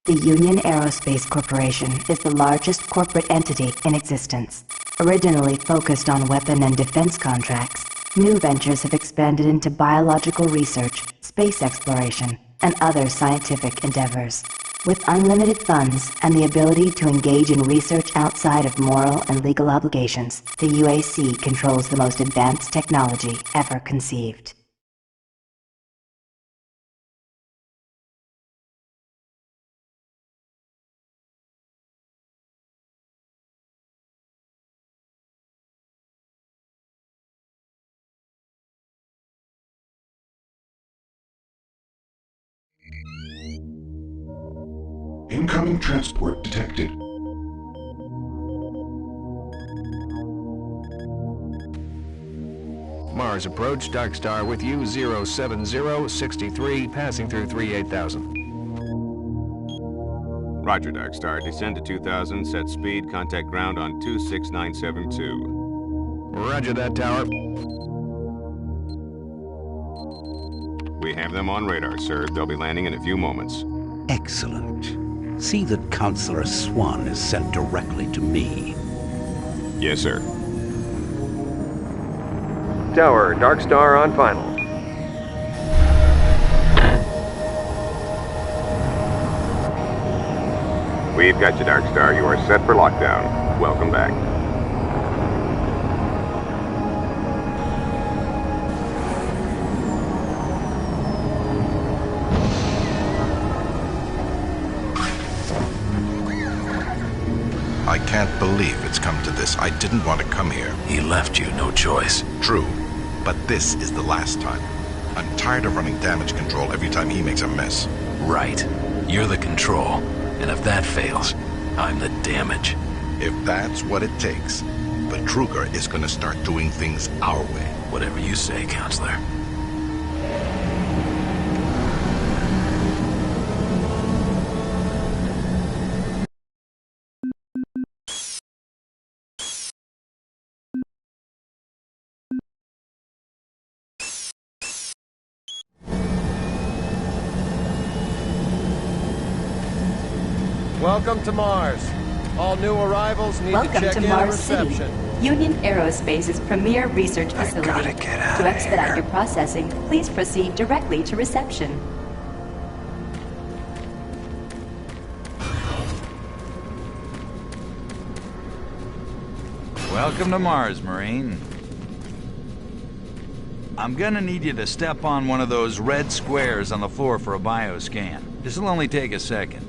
The Union Aerospace Corporation is the largest corporate entity in existence. Originally focused on weapon and defense contracts, new ventures have expanded into biological research, space exploration, and other scientific endeavors. With unlimited funds and the ability to engage in research outside of moral and legal obligations, the UAC controls the most advanced technology ever conceived. Incoming transport detected. Mars approach, Dark Star with you, 07063, passing through 38,000. Roger, Dark Star. Descend to 2000, set speed, contact ground on 26972. Roger that, Tower. We have them on radar, sir. They'll be landing in a few moments. Excellent. See that Counselor Swan is sent directly to me. Yes, sir. Tower, Dark Star on final. We've got you, Dark Star. You are set for lockdown. Welcome back. I can't believe it's come to this. I didn't want to come here. He left you no choice. True, but this is the last time. I'm tired of running damage control every time he makes a mess. Right. You're the control. And if that fails, I'm the damage. If that's what it takes, the Kruger is gonna start doing things our way. Whatever you say, Counselor. Welcome to Mars. All new arrivals need to check in at reception. Union Aerospace's premier research facility. gotta get out To of expedite here. your processing, please proceed directly to reception. Welcome to Mars, Marine. I'm gonna need you to step on one of those red squares on the floor for a bioscan. This'll only take a second.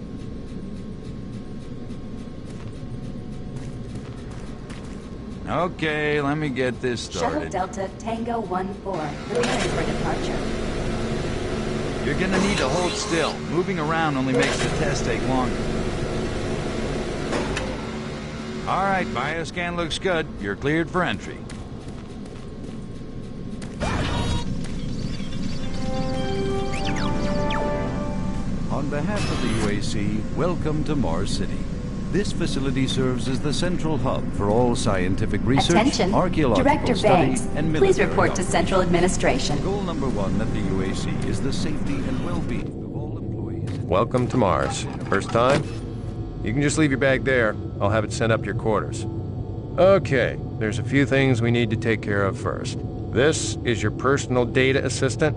Okay, let me get this started. Shuttle Delta Tango 1-4, preparing for departure. You're gonna need to hold still. Moving around only makes the test take longer. All right, bioscan looks good. You're cleared for entry. On behalf of the UAC, welcome to Mars City. This facility serves as the central hub for all scientific research, Attention, archaeological Director study, Banks, and military please report to Central Administration. Goal number one at the UAC is the safety and well-being of all employees. Welcome to Mars. First time? You can just leave your bag there. I'll have it sent up to your quarters. Okay, there's a few things we need to take care of first. This is your personal data assistant.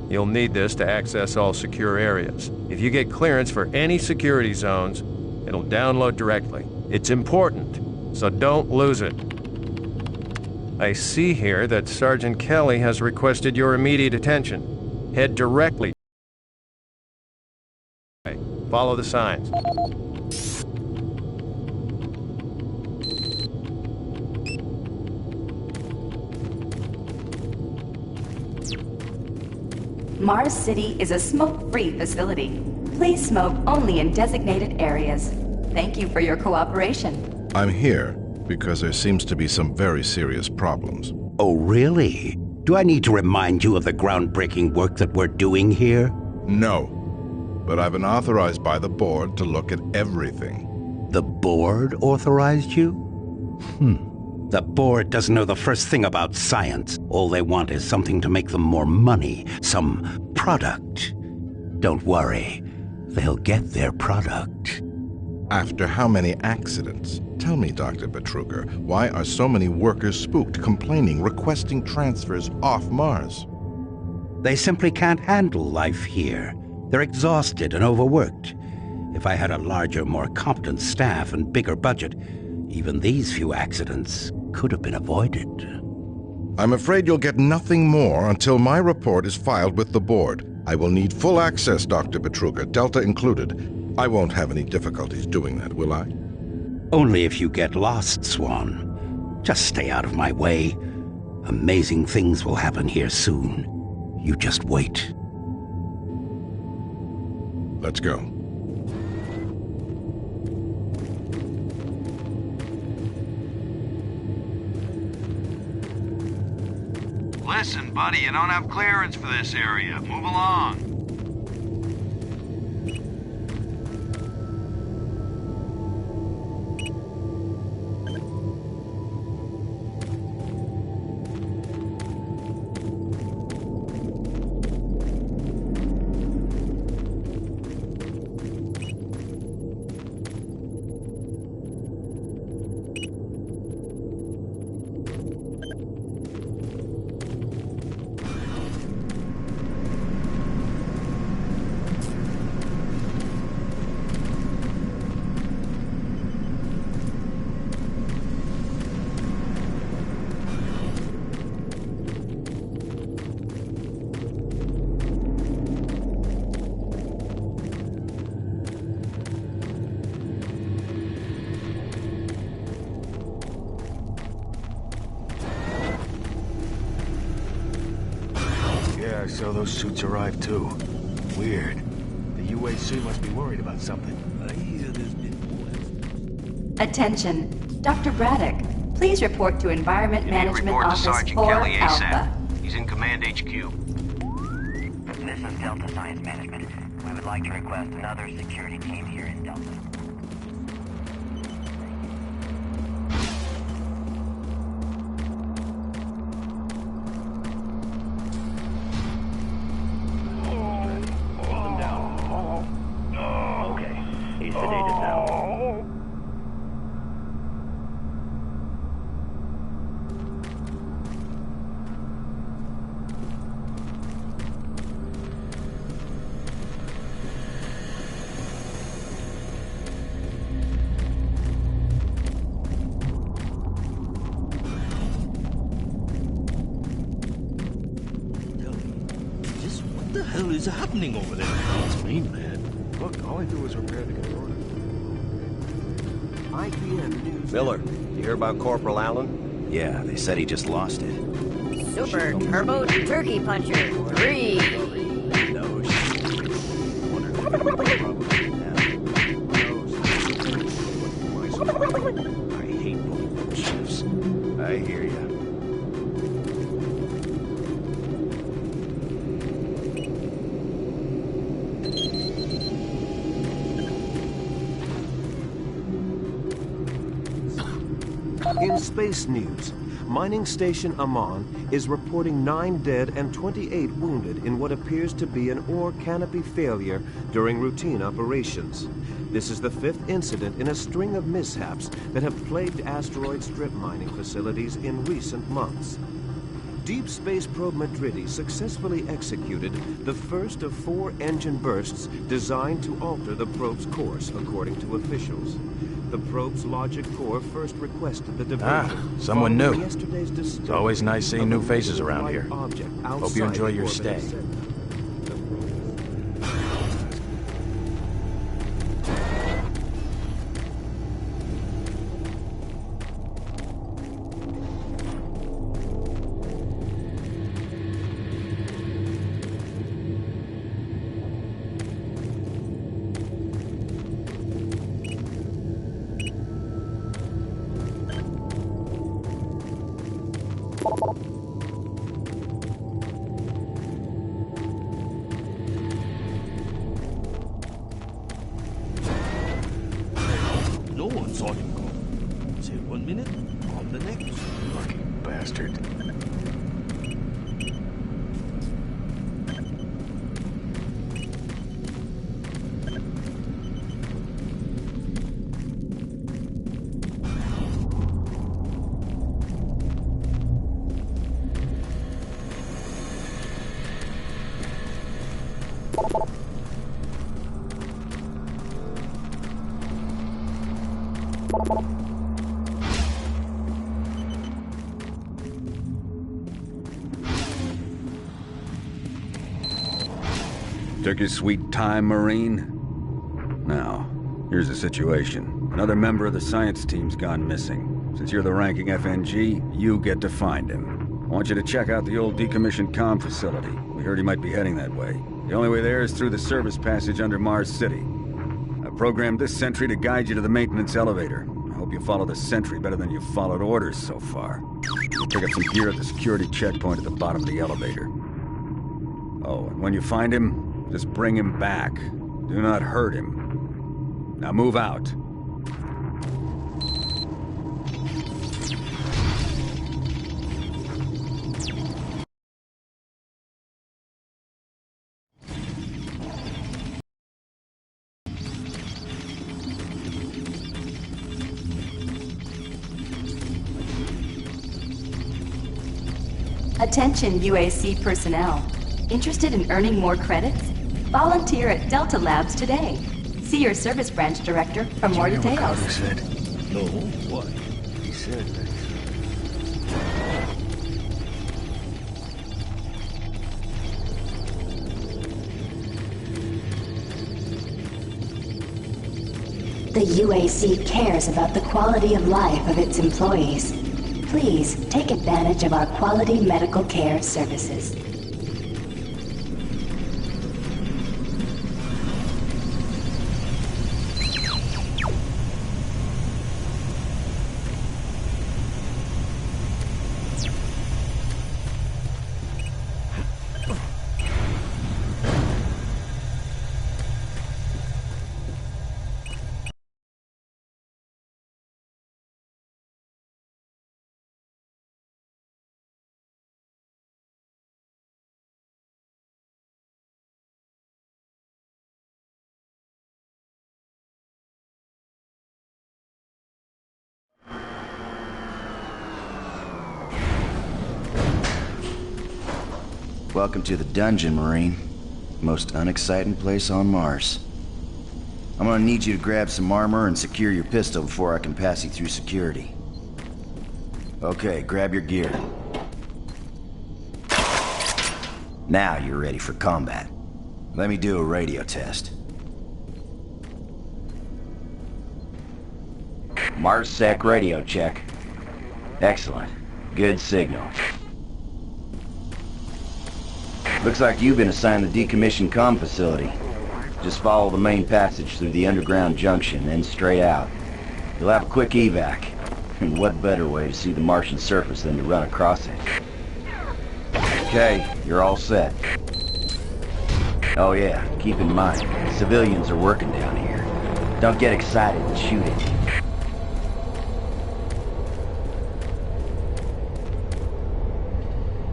You'll need this to access all secure areas. If you get clearance for any security zones, it'll download directly. It's important, so don't lose it. I see here that Sergeant Kelly has requested your immediate attention. Head directly. Follow the signs. Mars City is a smoke-free facility. Please smoke only in designated areas. Thank you for your cooperation. I'm here because there seems to be some very serious problems. Oh, really? Do I need to remind you of the groundbreaking work that we're doing here? No, but I've been authorized by the board to look at everything. The board authorized you? The board doesn't know the first thing about science. All they want is something to make them more money, some product. Don't worry, they'll get their product. After how many accidents? Tell me, Dr. Betruger, why are so many workers spooked, complaining, requesting transfers off Mars? They simply can't handle life here. They're exhausted and overworked. If I had a larger, more competent staff and bigger budget, even these few accidents could have been avoided. I'm afraid you'll get nothing more until my report is filed with the board. I will need full access, Dr. Betruger, Delta included. I won't have any difficulties doing that, will I? Only if you get lost, Swan. Just stay out of my way. Amazing things will happen here soon. You just wait. Let's go. Listen, buddy, you don't have clearance for this area. Move along. So those suits arrived too. Weird. The UAC must be worried about something. Attention. Dr. Braddock, please report to Environment Management report to Office Sergeant 4 Kelly ASAP. Alpha. He's in Command HQ. This is Delta Science Management. We would like to request another security team here in Delta. What the hell is happening over there? It's me, man. Look, all I do is repair the controller. IPM News. Miller, you hear about Corporal Allen? Yeah, they said he just lost it. Super Turbo Turkey Puncher 3. No shit. Wonder if they're probably now. I hate bulletproof shifts. I hear ya. In space news, mining station Amman is reporting 9 dead and 28 wounded in what appears to be an ore canopy failure during routine operations. This is the 5th incident in a string of mishaps that have plagued asteroid strip mining facilities in recent months. Deep Space Probe Madridi successfully executed the first of 4 engine bursts designed to alter the probe's course, according to officials. The probe's logic core first requested the diversion. Someone new. Yesterday's It's always nice seeing new faces around here. Hope you enjoy your stay. Say 1 minute, on the next. Fucking bastard. Took your sweet time, Marine? Now, here's the situation. Another member of the science team's gone missing. Since you're the ranking FNG, you get to find him. I want you to check out the old decommissioned comm facility. We heard he might be heading that way. The only way there is through the service passage under Mars City. I programmed this sentry to guide you to the maintenance elevator. I hope you follow the sentry better than you've followed orders so far. You'll pick up some gear at the security checkpoint at the bottom of the elevator. Oh, and when you find him, just bring him back. Do not hurt him. Now move out. Attention UAC personnel. Interested in earning more credits? Volunteer at Delta Labs today. See your service branch director for more details. What Carter said? No, what? He said that. The UAC cares about the quality of life of its employees. Please take advantage of our quality medical care services. Welcome to the dungeon, Marine. Most unexciting place on Mars. I'm gonna need you to grab some armor and secure your pistol before I can pass you through security. Okay, grab your gear. Now you're ready for combat. Let me do a radio test. MarsSec radio check. Excellent. Good signal. Looks like you've been assigned the decommissioned comm facility. Just follow the main passage through the underground junction, then straight out. You'll have a quick evac. And what better way to see the Martian surface than to run across it? Okay, you're all set. Oh yeah, keep in mind, civilians are working down here. Don't get excited and shoot it.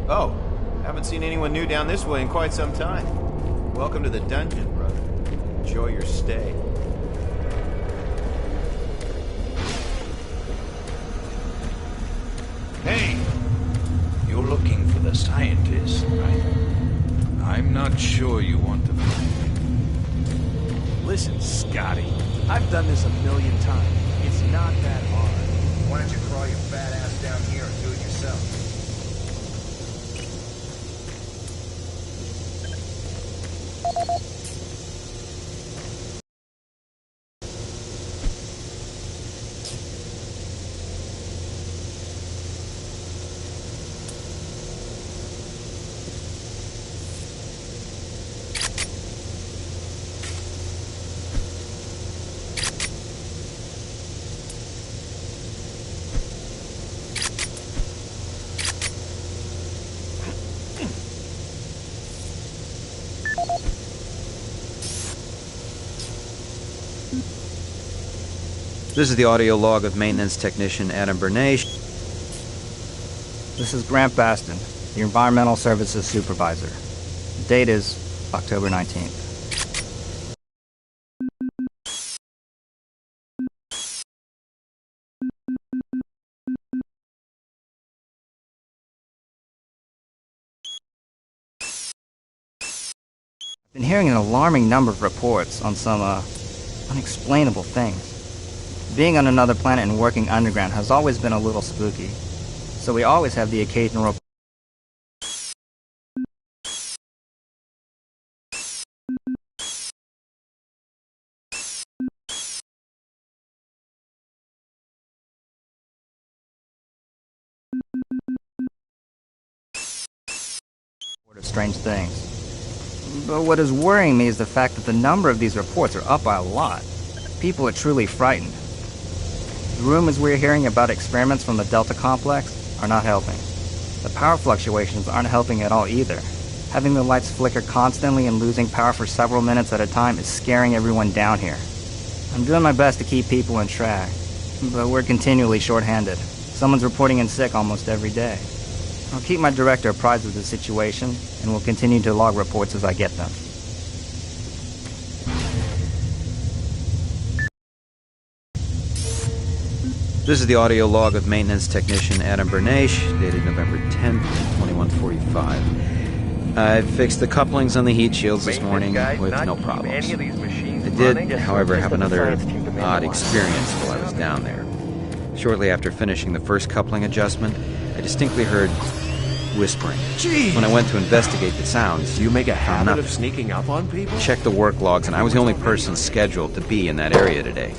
Oh, haven't seen anyone new down this way in quite some time. Welcome to the dungeon, brother. Enjoy your stay. Hey! You're looking for the scientist, right? I'm not sure you want to find him. Listen, Scotty. I've done this 1,000,000 times. It's not that hard. Why don't you crawl your fat ass down here and do it yourself? This is the audio log of maintenance technician Adam Bernache. This is Grant Baston, the Environmental Services Supervisor. The date is October 19th. I've been hearing an alarming number of reports on some, unexplainable things. Being on another planet and working underground has always been a little spooky, so we always have the occasional report of strange things. But what is worrying me is the fact that the number of these reports are up by a lot. People are truly frightened. The rumors we're hearing about experiments from the Delta Complex are not helping. The power fluctuations aren't helping at all either. Having the lights flicker constantly and losing power for several minutes at a time is scaring everyone down here. I'm doing my best to keep people in track, but we're continually short-handed. Someone's reporting in sick almost every day. I'll keep my director apprised of the situation, and will continue to log reports as I get them. This is the audio log of maintenance technician Adam Bernache, dated November 10th, 2145. I fixed the couplings on the heat shields this morning with no problems. I did, however, have another odd experience while I was down there. Shortly after finishing the first coupling adjustment, I distinctly heard whispering. Jeez. When I went to investigate the sounds, You make a habit of sneaking up on people? checked the work logs, and I was the only person scheduled to be in that area today.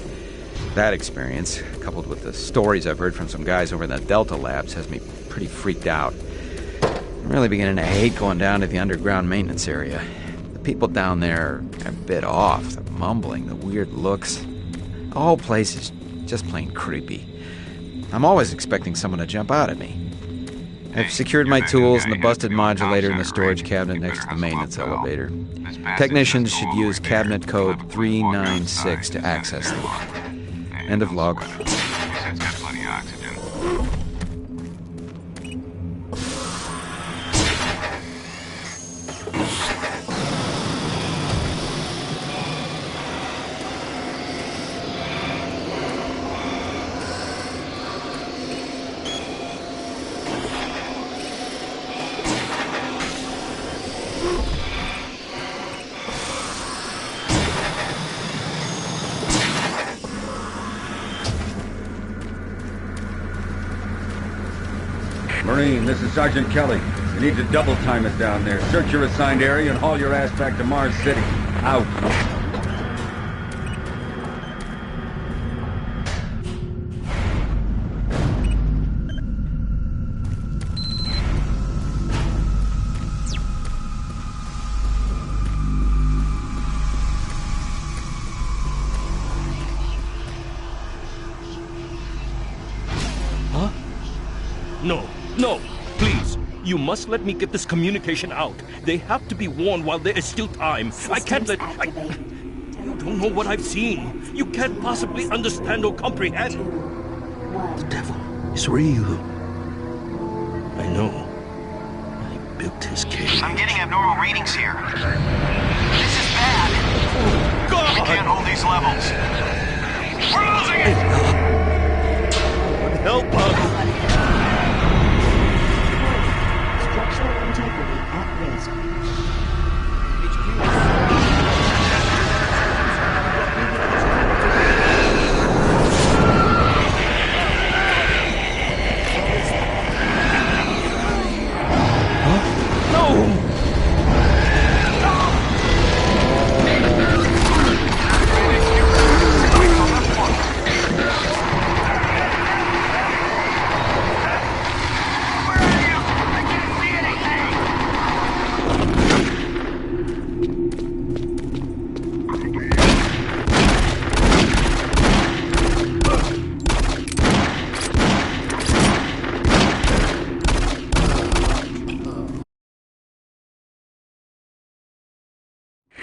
That experience, coupled with the stories I've heard from some guys over in the Delta labs, has me pretty freaked out. I'm really beginning to hate going down to the underground maintenance area. The people down there are a bit off. The mumbling, the weird looks. The whole place is just plain creepy. I'm always expecting someone to jump out at me. I've secured my tools and the busted modulator in the storage cabinet next to the maintenance elevator. Technicians should use cabinet code 396 to access them. End of log. It's got plenty of oxygen. Marine, this is Sergeant Kelly. You need to double time it down there. Search your assigned area and haul your ass back to Mars City. Out. Huh? No. No, please. You must let me get this communication out. They have to be warned while there is still time. I can't let... You don't know what I've seen. You can't possibly understand or comprehend. The devil is real. I know. I built his cage. I'm getting abnormal readings here. This is bad. Oh, God! We can't hold these levels. We're losing it! Help us! Structural integrity at risk.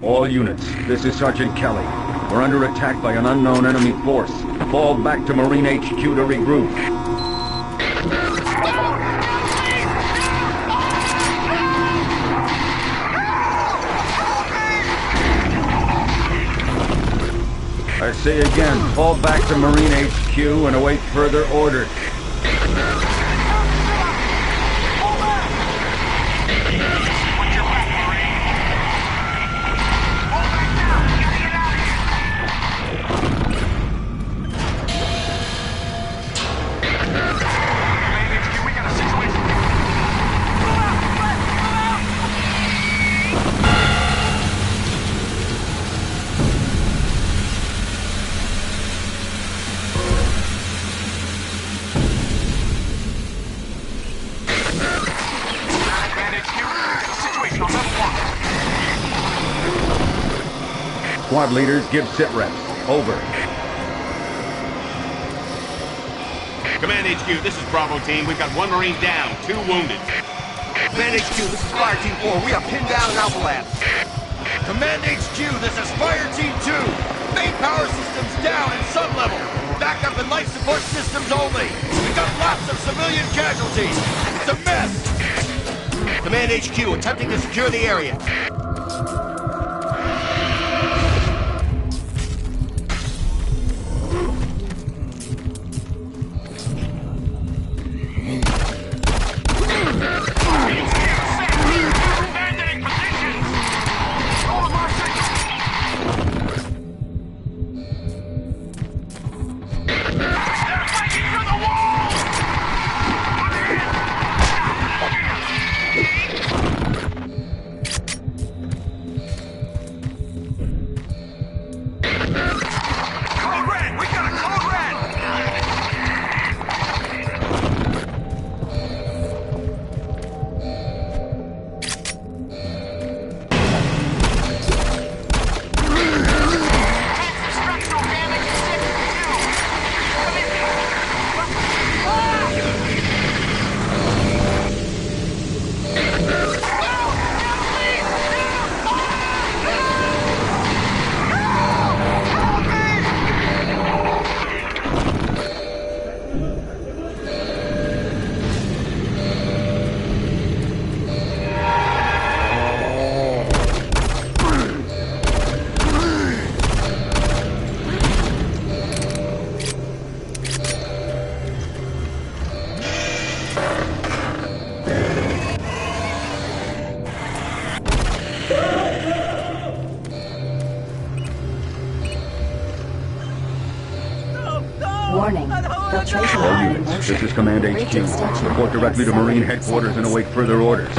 All units, this is Sergeant Kelly. We're under attack by an unknown enemy force. Fall back to Marine HQ to regroup. I say again, fall back to Marine HQ and await further orders. Squad leaders, give sit reps. Over. Command HQ, this is Bravo Team. We've got 1 Marine down, 2 wounded. Command HQ, this is Fire Team 4. We are pinned down in Alpha Labs. Command HQ, this is Fire Team 2. Main power systems down at some level. Backup and life support systems only. We've got lots of civilian casualties. It's a mess. Command HQ, attempting to secure the area. Warning. Filtration All line in units, motion. this is Command Bridge HQ. extension Report directly to Marine 7 Headquarters and seconds. await further orders.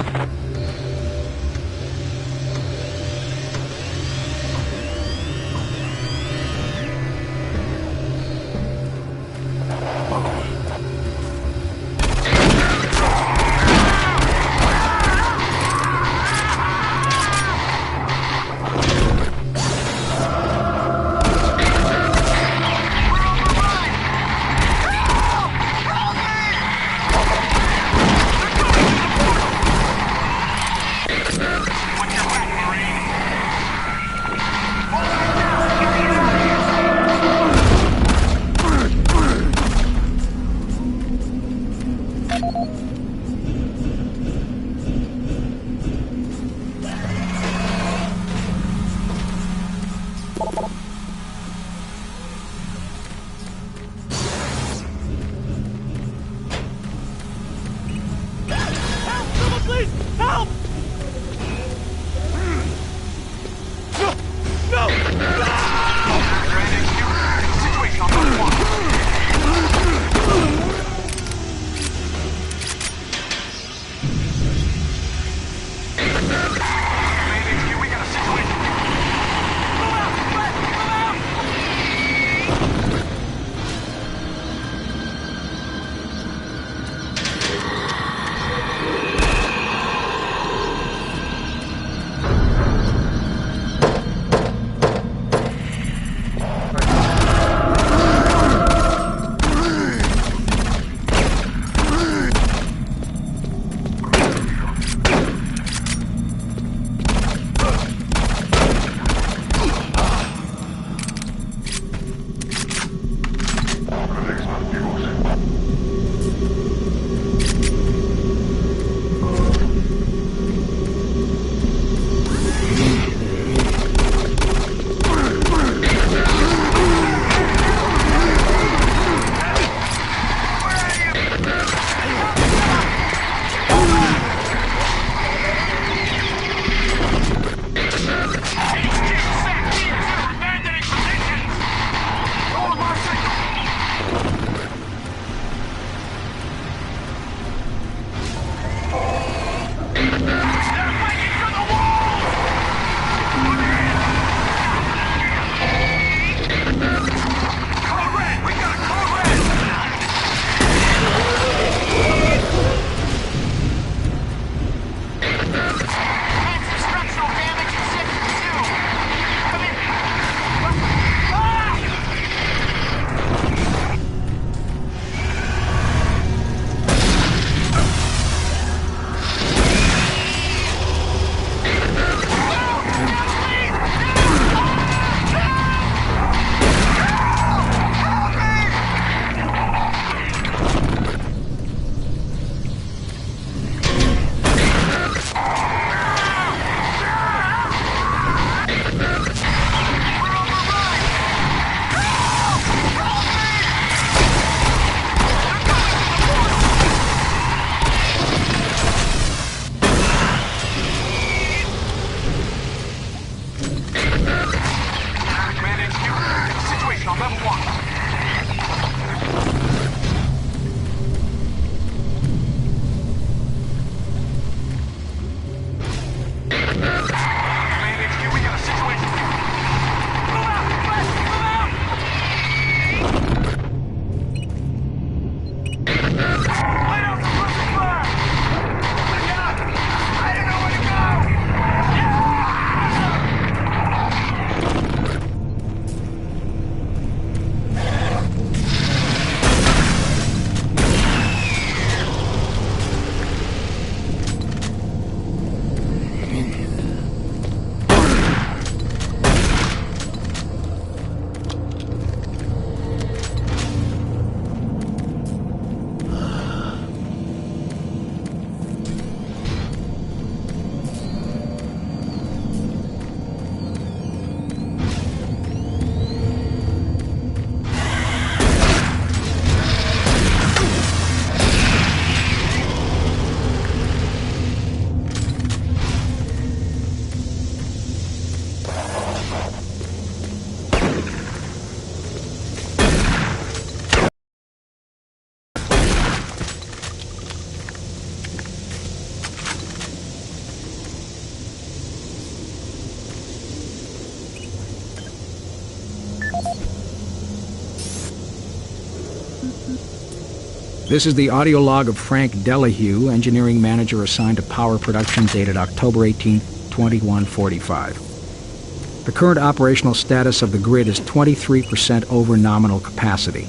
This is the audio log of Frank Delahue, engineering manager assigned to power production, dated October 18, 2145. The current operational status of the grid is 23% over nominal capacity.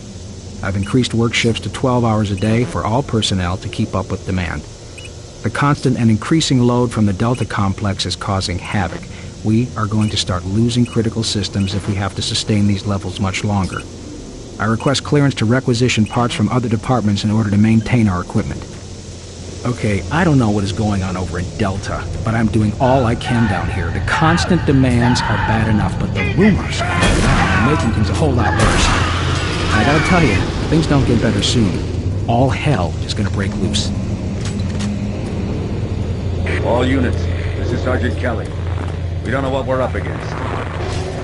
I've increased work shifts to 12 hours a day for all personnel to keep up with demand. The constant and increasing load from the Delta complex is causing havoc. We are going to start losing critical systems if we have to sustain these levels much longer. I request clearance to requisition parts from other departments in order to maintain our equipment. Okay, I don't know what is going on over in Delta, but I'm doing all I can down here. The constant demands are bad enough, but the rumors are making things a whole lot worse. I gotta tell you, if things don't get better soon, all hell is gonna break loose. All units, this is Sergeant Kelly. We don't know what we're up against.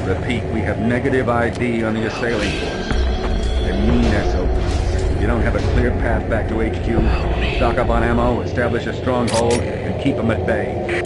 Repeat, we have negative ID on the assailing force. They're mean SOBs. If you don't have a clear path back to HQ, stock up on ammo, establish a stronghold, and keep them at bay.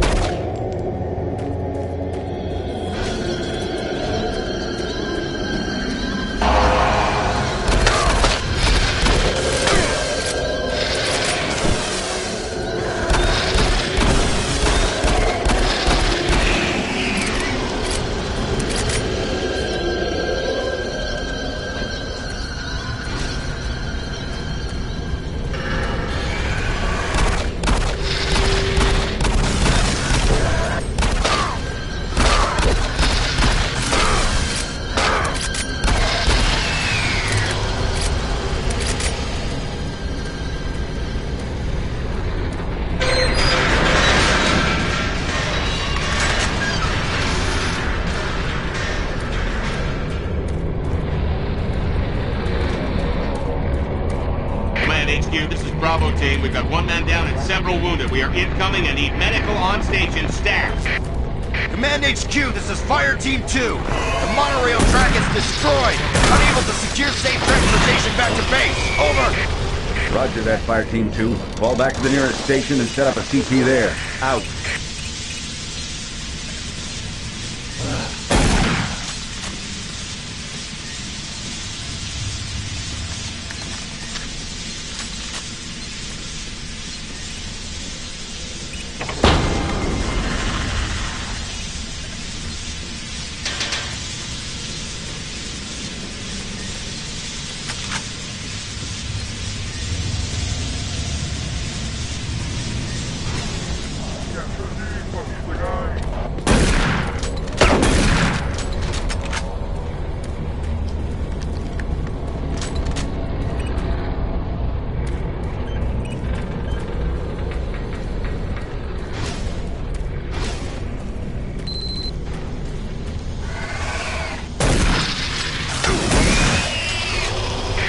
We've got one man down and several wounded. We are incoming and need medical on station staff. Command HQ, this is Fire Team 2. The monorail track is destroyed. Unable to secure safe transportation back to base. Over. Roger that, Fire Team 2. Fall back to the nearest station and set up a CP there. Out.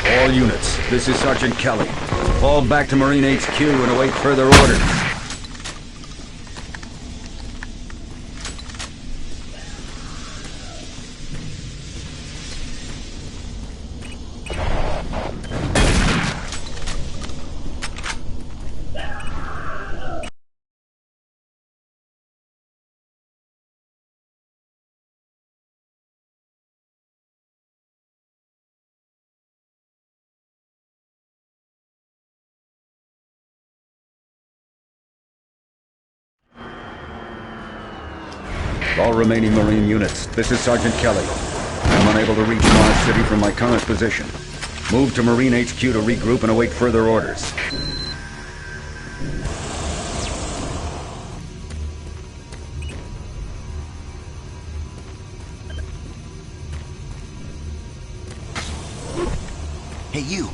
All units, this is Sergeant Kelly. Fall back to Marine HQ and await further orders. All remaining Marine units, this is Sergeant Kelly. I'm unable to reach Mars City from my current position. Move to Marine HQ to regroup and await further orders. Hey, you!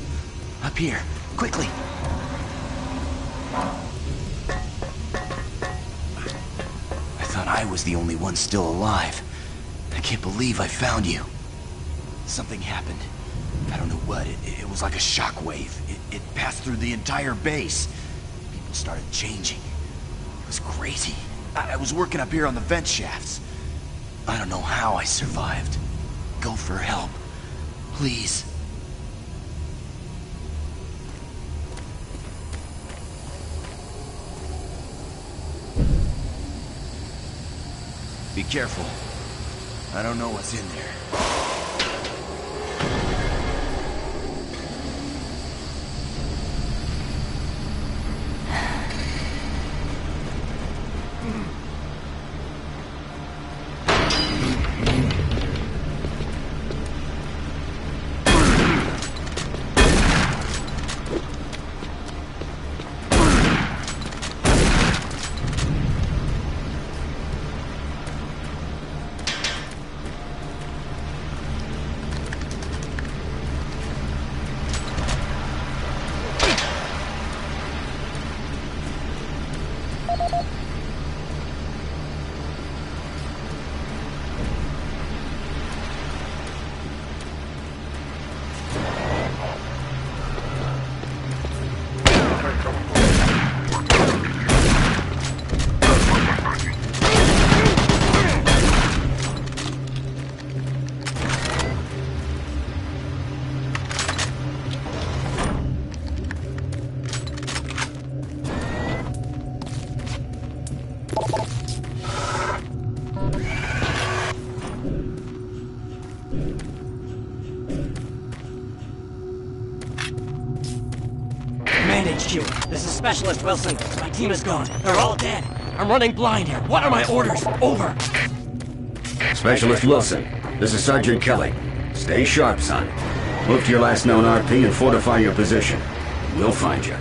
Up here, quickly! I was the only one still alive. I can't believe I found you. Something happened. I don't know what. It was like a shockwave. It passed through the entire base. People started changing. It was crazy. I was working up here on the vent shafts. I don't know how I survived. Go for help. Please. Be careful. I don't know what's in there. Command HQ. This is Specialist Wilson. My team is gone. They're all dead. I'm running blind here. What are my orders? Over. Specialist Wilson, this is Sergeant Kelly. Stay sharp, son. Move to your last known RP and fortify your position. We'll find you.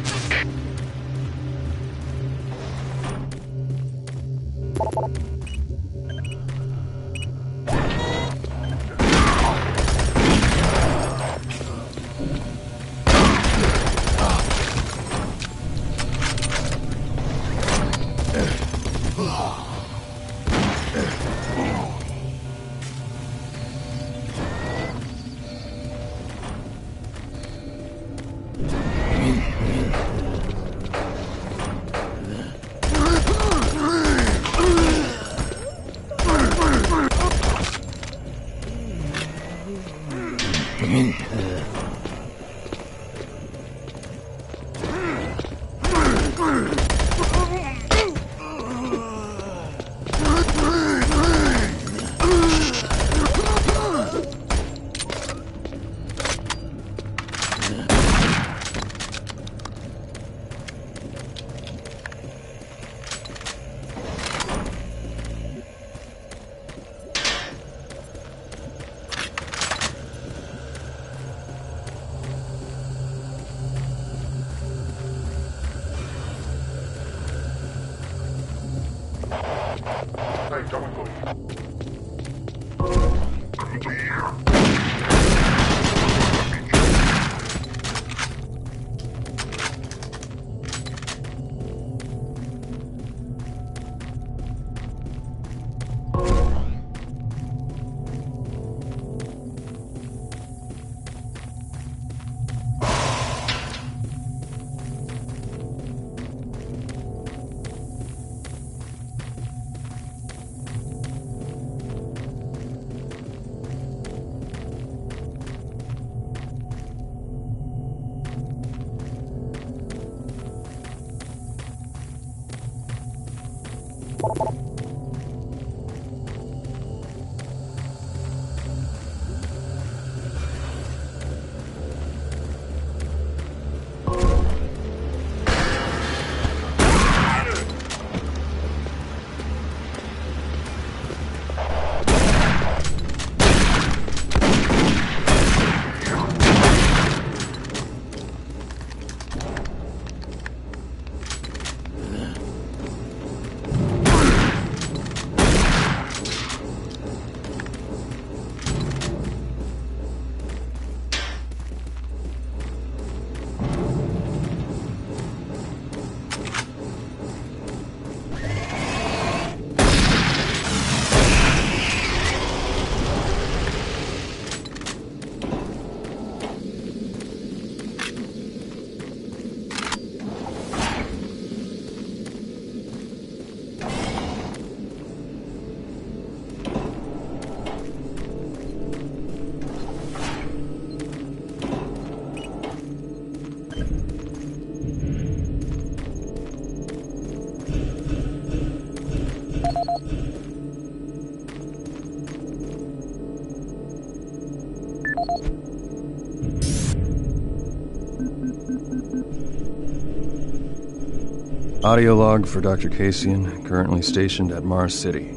Audio log for Dr. Kasian, currently stationed at Mars City.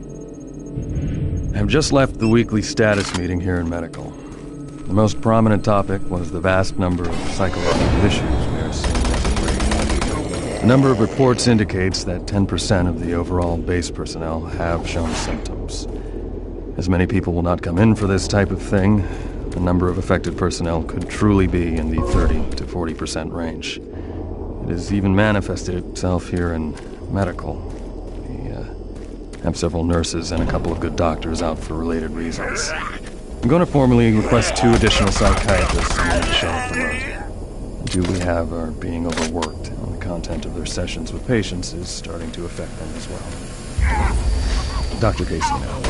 I have just left the weekly status meeting here in Medical. The most prominent topic was the vast number of psychological issues we are seeing as of late. The number of reports indicates that 10% of the overall base personnel have shown symptoms. As many people will not come in for this type of thing, the number of affected personnel could truly be in the 30 to 40% range. It has even manifested itself here in Medical. We have several nurses and a couple of good doctors out for related reasons. I'm going to formally request 2 additional psychiatrists in the shell promote. The 2 we have are being overworked, and the content of their sessions with patients is starting to affect them as well. Dr. Casey now.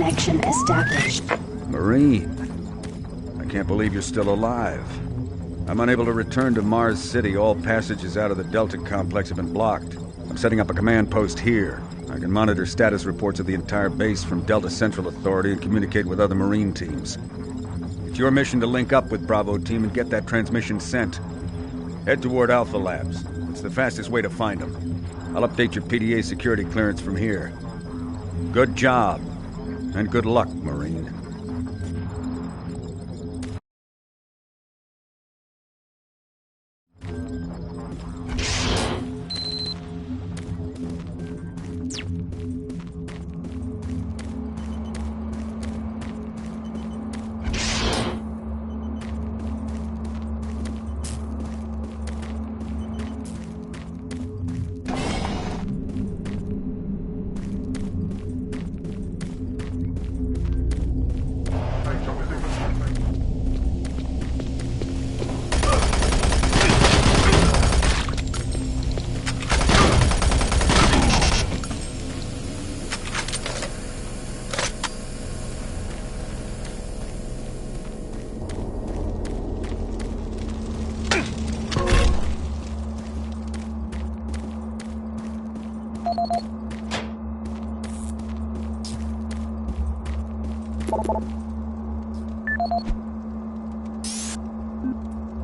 connection established. Marine, I can't believe you're still alive. I'm unable to return to Mars City. All passages out of the Delta complex have been blocked. I'm setting up a command post here. I can monitor status reports of the entire base from Delta Central Authority and communicate with other Marine teams. It's your mission to link up with Bravo Team and get that transmission sent. Head toward Alpha Labs. It's the fastest way to find them. I'll update your PDA security clearance from here. Good job, and good luck, Marine.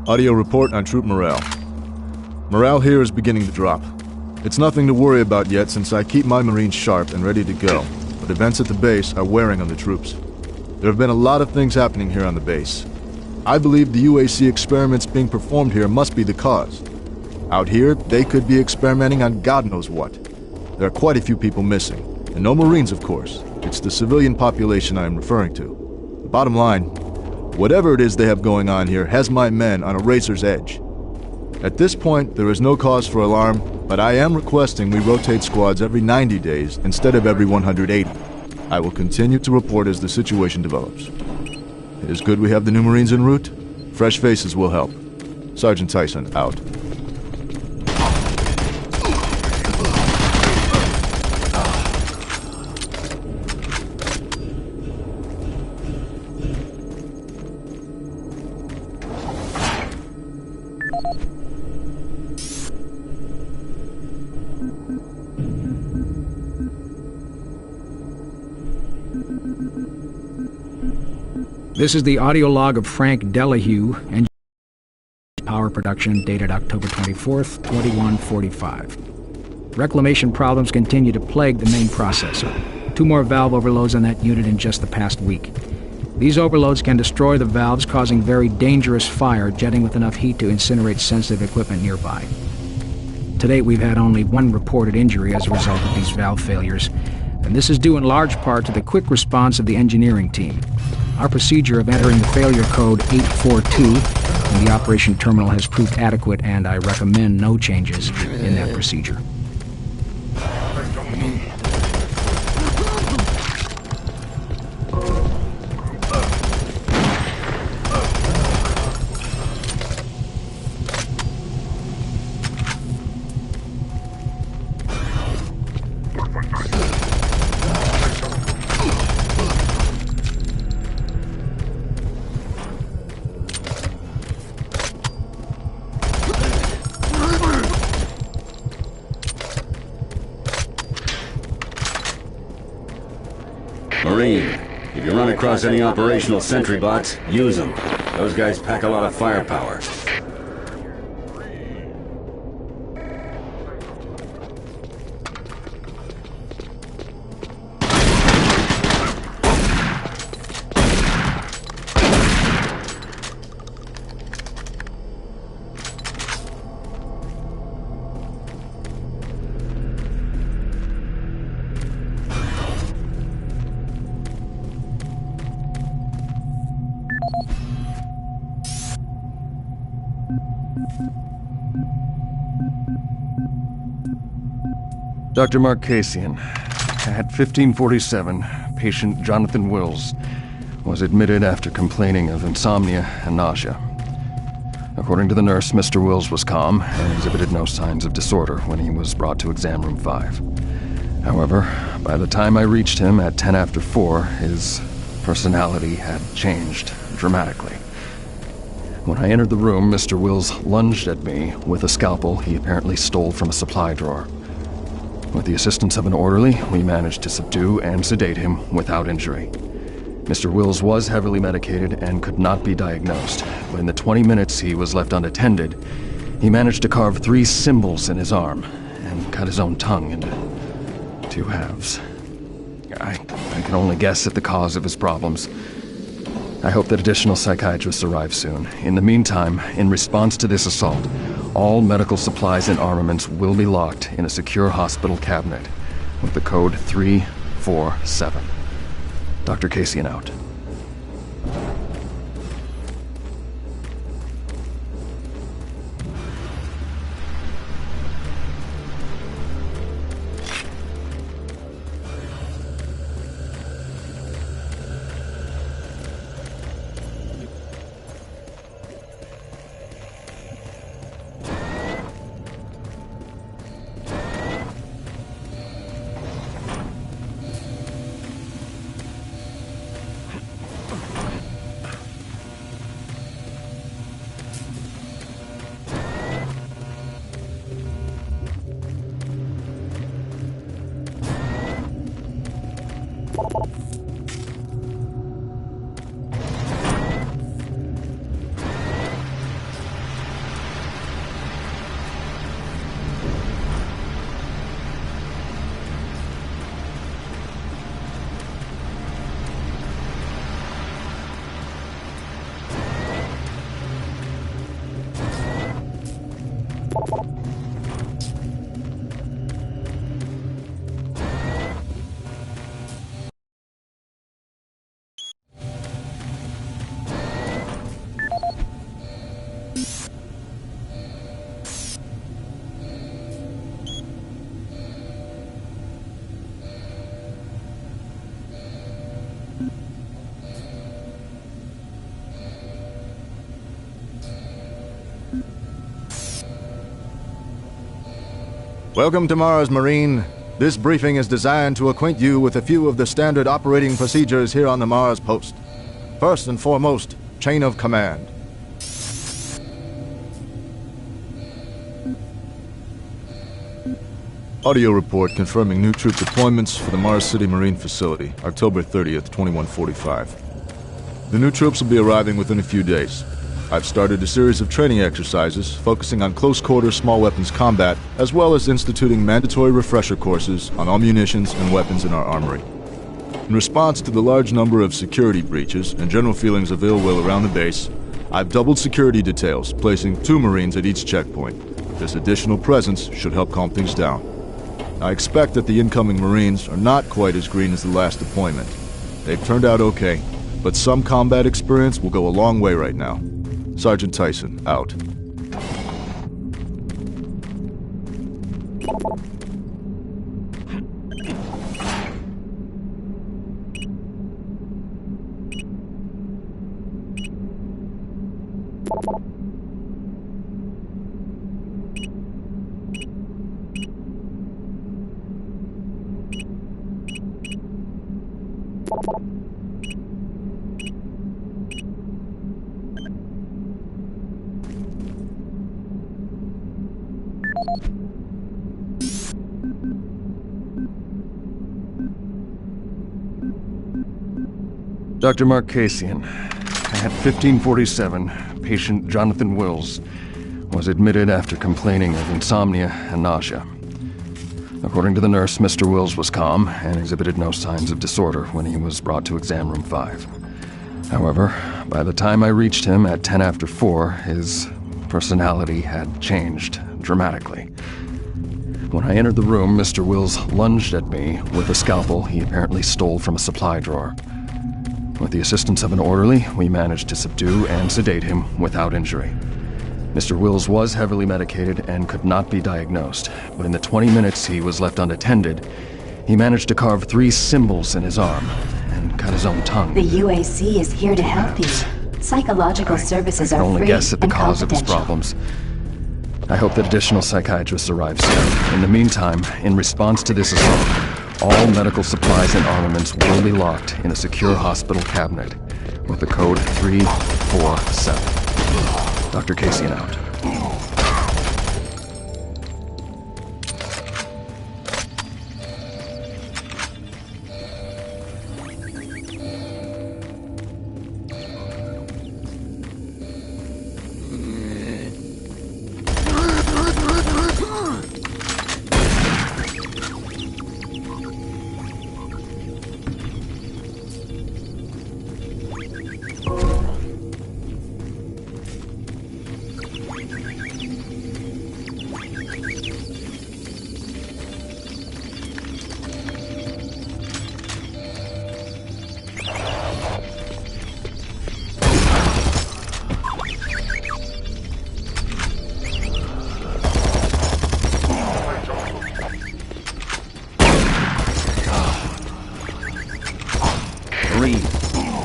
Audio report on troop morale. Morale here is beginning to drop. It's nothing to worry about yet since I keep my Marines sharp and ready to go, but events at the base are wearing on the troops. There have been a lot of things happening here on the base. I believe the UAC experiments being performed here must be the cause. Out here, they could be experimenting on God knows what. There are quite a few people missing, and no Marines, of course. It's the civilian population I am referring to. The bottom line, whatever it is they have going on here has my men on a razor's edge. At this point, there is no cause for alarm, but I am requesting we rotate squads every 90 days instead of every 180. I will continue to report as the situation develops. It is good we have the new Marines en route. Fresh faces will help. Sergeant Tyson, out. This is the audio log of Frank Delahue and power production dated October 24th, 2145. Reclamation problems continue to plague the main processor. 2 more valve overloads on that unit in just the past week. These overloads can destroy the valves, causing very dangerous fire, jetting with enough heat to incinerate sensitive equipment nearby. To date, we've had only 1 reported injury as a result of these valve failures, and this is due in large part to the quick response of the engineering team. Our procedure of entering the failure code 842 in the operation terminal has proved adequate, and I recommend no changes in that procedure. Marine, if you run across any operational sentry bots, use them. Those guys pack a lot of firepower. Dr. Markasian, at 1547, patient Jonathan Wills was admitted after complaining of insomnia and nausea. According to the nurse, Mr. Wills was calm and exhibited no signs of disorder when he was brought to exam room 5. However, by the time I reached him at 10 after 4, his personality had changed dramatically. When I entered the room, Mr. Wills lunged at me with a scalpel he apparently stole from a supply drawer. With the assistance of an orderly, we managed to subdue and sedate him without injury. Mr. Wills was heavily medicated and could not be diagnosed, but in the 20 minutes he was left unattended, he managed to carve 3 symbols in his arm and cut his own tongue into 2 halves. I can only guess at the cause of his problems. I hope that additional psychiatrists arrive soon. In the meantime, in response to this assault, all medical supplies and armaments will be locked in a secure hospital cabinet with the code 347. Dr. Kasian out. Welcome to Mars, Marine. This briefing is designed to acquaint you with a few of the standard operating procedures here on the Mars post. First and foremost, chain of command. Audio report confirming new troop deployments for the Mars City Marine Facility, October 30th, 2145. The new troops will be arriving within a few days. I've started a series of training exercises focusing on close-quarter small weapons combat, as well as instituting mandatory refresher courses on all munitions and weapons in our armory. In response to the large number of security breaches and general feelings of ill will around the base, I've doubled security details, placing 2 Marines at each checkpoint. This additional presence should help calm things down. I expect that the incoming Marines are not quite as green as the last deployment. They've turned out okay, but some combat experience will go a long way right now. Sergeant Tyson, out. Dr. Markasian, at 1547, patient Jonathan Wills was admitted after complaining of insomnia and nausea. According to the nurse, Mr. Wills was calm and exhibited no signs of disorder when he was brought to exam room 5. However, by the time I reached him at 10 after 4, his personality had changed dramatically. When I entered the room, Mr. Wills lunged at me with a scalpel he apparently stole from a supply drawer. With the assistance of an orderly, we managed to subdue and sedate him without injury. Mr. Wills was heavily medicated and could not be diagnosed, but in the 20 minutes he was left unattended, he managed to carve 3 symbols in his arm and cut his own tongue. The UAC is here to help you. Psychological services are free and confidential. I can only guess at the cause of his problems. I hope that additional psychiatrists arrive soon. In the meantime, in response to this assault, All medical supplies and armaments will be locked in a secure hospital cabinet with the code 347. Dr. Kasian out.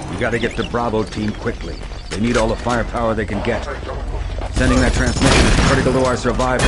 We gotta get the Bravo team quickly. They need all the firepower they can get. Sending that transmission is critical to our survival.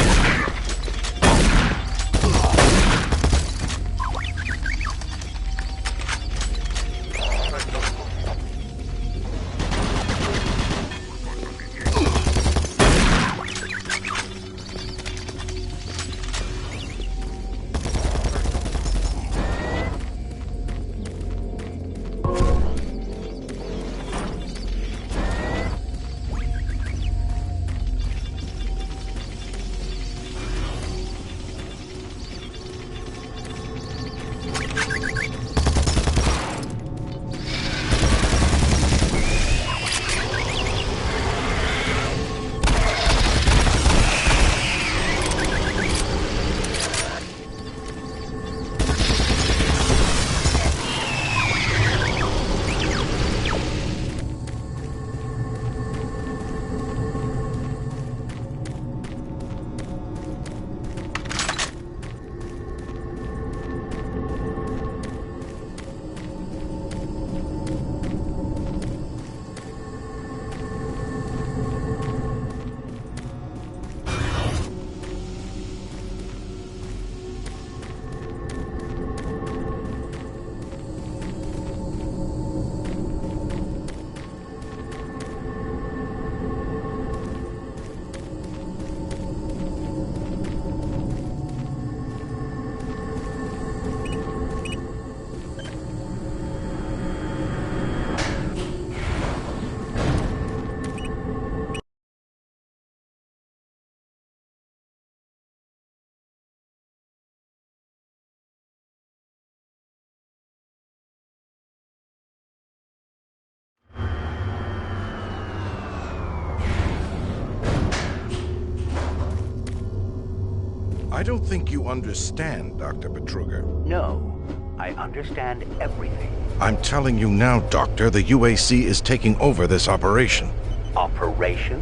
I don't think you understand, Dr. Betruger. No, I understand everything. I'm telling you now, Doctor, the UAC is taking over this operation. Operation?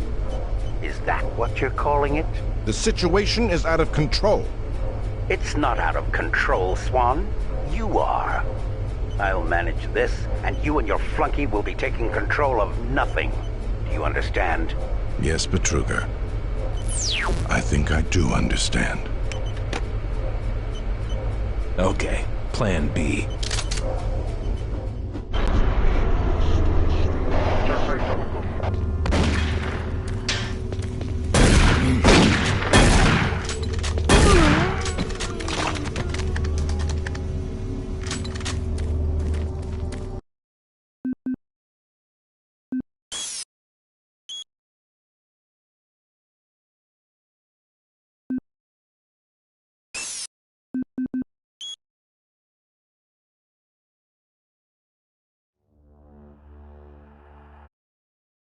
Is that what you're calling it? The situation is out of control. It's not out of control, Swan. You are. I'll manage this, and you and your flunky will be taking control of nothing. Do you understand? Yes, Betruger. I think I do understand. Okay, Plan B.